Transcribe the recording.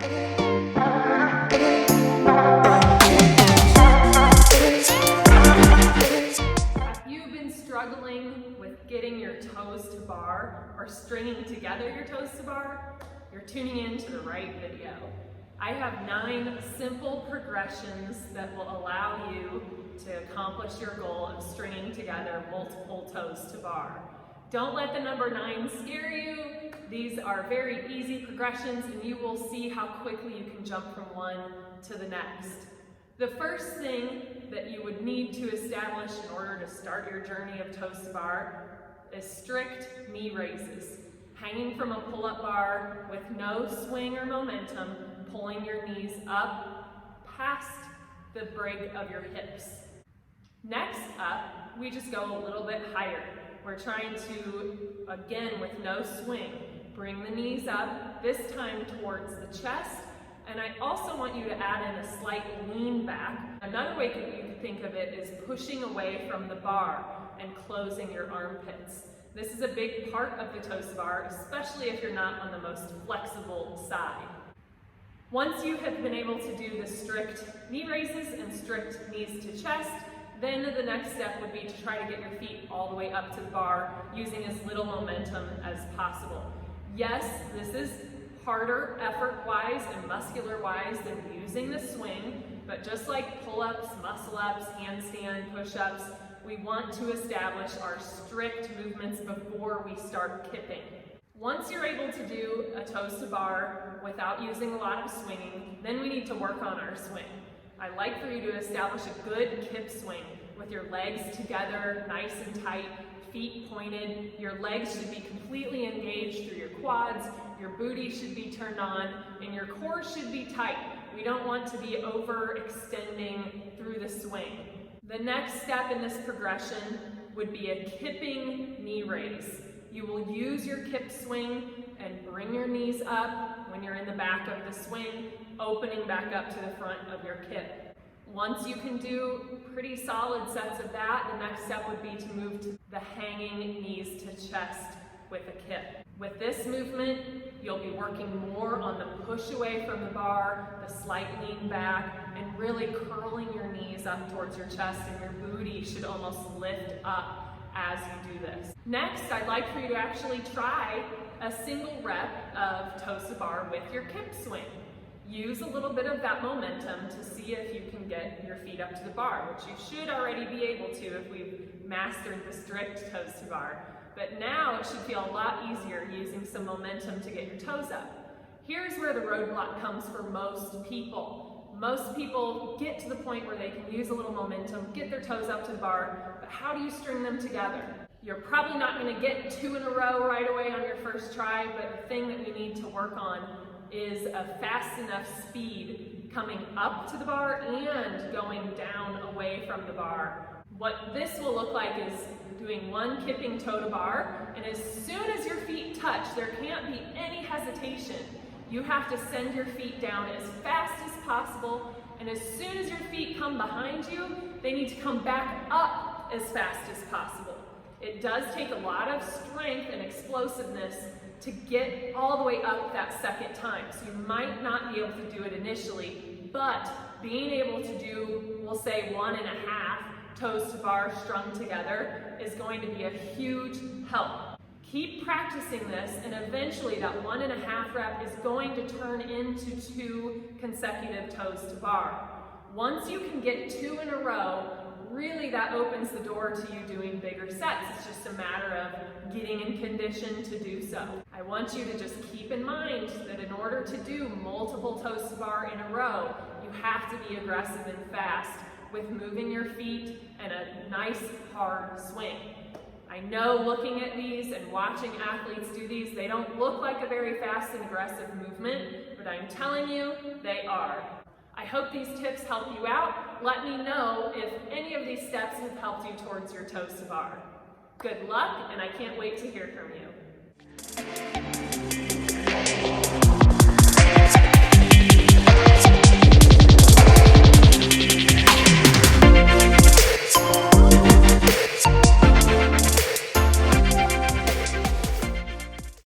Have you been struggling with getting your toes to bar or stringing together your toes to bar? You're tuning in to the right video. I have 9 simple progressions that will allow you to accomplish your goal of stringing together multiple toes to bar. Don't let the number 9 scare you. These are very easy progressions and you will see how quickly you can jump from one to the next. The first thing that you would need to establish in order to start your journey of toes to bar is strict knee raises. Hanging from a pull-up bar with no swing or momentum, pulling your knees up past the break of your hips. Next up, we just go a little bit higher. We're trying to, again with no swing, bring the knees up, this time towards the chest, and I also want you to add in a slight lean back. Another way that you can think of it is pushing away from the bar and closing your armpits. This is a big part of the toes to bar, especially if you're not on the most flexible side. Once you have been able to do the strict knee raises and strict knees to chest, then the next step would be to try to get your feet all the way up to the bar using as little momentum as possible. Yes, this is harder effort-wise and muscular-wise than using the swing, but just like pull-ups, muscle-ups, handstand, push-ups, we want to establish our strict movements before we start kipping. Once you're able to do a toes to bar without using a lot of swinging, then we need to work on our swing. I like for you to establish a good kip swing with your legs together, nice and tight, feet pointed. Your legs should be completely engaged through your quads, your booty should be turned on, and your core should be tight. We don't want to be overextending through the swing. The next step in this progression would be a kipping knee raise. You will use your kip swing and bring your knees up when you're in the back of the swing, opening back up to the front of your kip. Once you can do pretty solid sets of that, the next step would be to move to the hanging knees to chest with a kip. With this movement, you'll be working more on the push away from the bar, the slight lean back, and really curling your knees up towards your chest, and your booty should almost lift up as you do this. Next, I'd like for you to actually try a single rep of toes to bar with your kip swing. Use a little bit of that momentum to see if you can get your feet up to the bar, which you should already be able to if we've mastered the strict toes to bar. But now it should feel a lot easier using some momentum to get your toes up. Here's where the roadblock comes for most people. Most people get to the point where they can use a little momentum, get their toes up to the bar, but how do you string them together? You're probably not going to get 2 in a row right away on your first try, but the thing that we need to work on is a fast enough speed coming up to the bar and going down away from the bar. What this will look like is doing one kipping toe to bar, and as soon as your feet touch, there can't be any hesitation. You have to send your feet down as fast as possible, and as soon as your feet come behind you, they need to come back up as fast as possible. It does take a lot of strength and explosiveness to get all the way up that second time. So you might not be able to do it initially, but being able to do, we'll say 1.5 toes to bar strung together is going to be a huge help. Keep practicing this, and eventually that 1.5 rep is going to turn into 2 consecutive toes to bar. Once you can get 2 in a row, really that opens the door to you doing bigger sets. It's just a matter of getting in condition to do so. I want you to just keep in mind that in order to do multiple toes to bar in a row, you have to be aggressive and fast with moving your feet and a nice hard swing. I know looking at these and watching athletes do these, they don't look like a very fast and aggressive movement, but I'm telling you, they are. I hope these tips help you out. Let me know if any of these steps have helped you towards your toes to bar. Good luck, and I can't wait to hear from you.